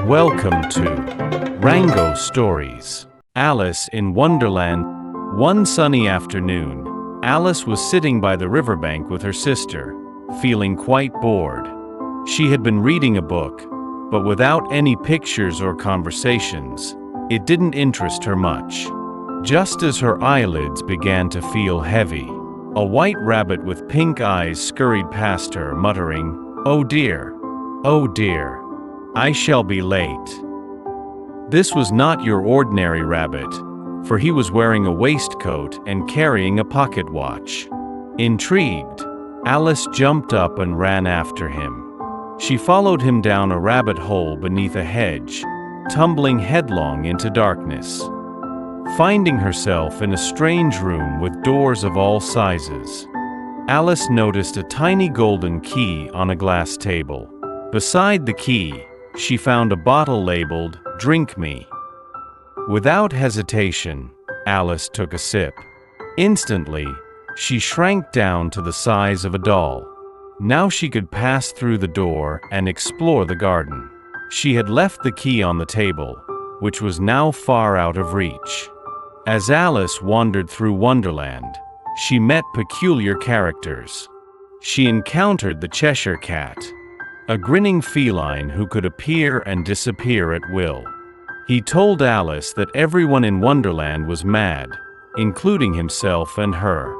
Welcome to Rango Stories. Alice in Wonderland. One sunny afternoon, Alice was sitting by the riverbank with her sister, feeling quite bored. She had been reading a book, but without any pictures or conversations, it didn't interest her much. Just as her eyelids began to feel heavy, a white rabbit with pink eyes scurried past her, muttering, "Oh dear, I shall be late." This was not your ordinary rabbit, for he was wearing a waistcoat and carrying a pocket watch. Intrigued, Alice jumped up and ran after him. She followed him down a rabbit hole beneath a hedge, tumbling headlong into darkness. Finding herself in a strange room with doors of all sizes, Alice noticed a tiny golden key on a glass table. Beside the key, she found a bottle labeled, "Drink me." Without hesitation, Alice took a sip. Instantly, she shrank down to the size of a doll. Now she could pass through the door and explore the garden. She had left the key on the table, which was now far out of reach. As Alice wandered through Wonderland, she met peculiar characters. She encountered the Cheshire Cat, a grinning feline who could appear and disappear at will. He told Alice that everyone in Wonderland was mad, including himself and her.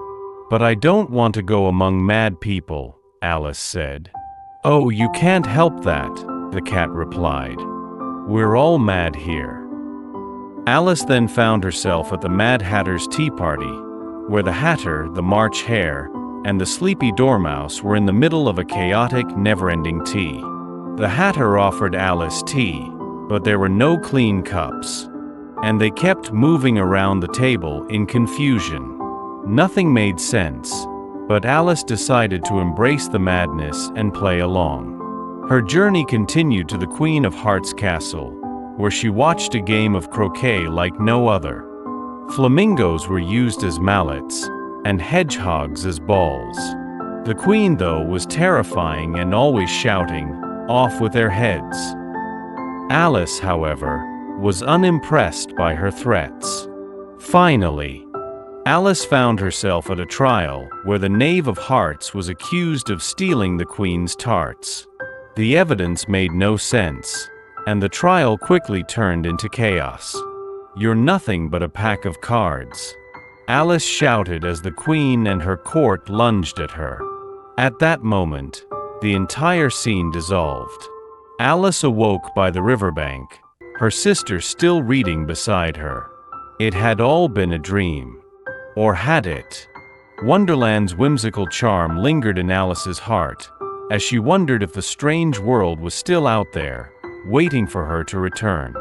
"But I don't want to go among mad people," Alice said. "Oh, you can't help that," the cat replied. "We're all mad here." Alice then found herself at the Mad Hatter's tea party, where the Hatter, the March Hare, and the sleepy Dormouse were in the middle of a chaotic, never-ending tea. The Hatter offered Alice tea, but there were no clean cups, and they kept moving around the table in confusion. Nothing made sense, but Alice decided to embrace the madness and play along. Her journey continued to the Queen of Hearts' castle, where she watched a game of croquet like no other. Flamingos were used as mallets, and hedgehogs as balls. The queen, though, was terrifying and always shouting, "Off with their heads." Alice, however, was unimpressed by her threats. Finally, Alice found herself at a trial where the Knave of Hearts was accused of stealing the queen's tarts. The evidence made no sense, and the trial quickly turned into chaos. "You're nothing but a pack of cards," Alice shouted as the queen and her court lunged at her. At that moment, the entire scene dissolved. Alice awoke by the riverbank, her sister still reading beside her. It had all been a dream. Or had it? Wonderland's whimsical charm lingered in Alice's heart, as she wondered if the strange world was still out there, waiting for her to return.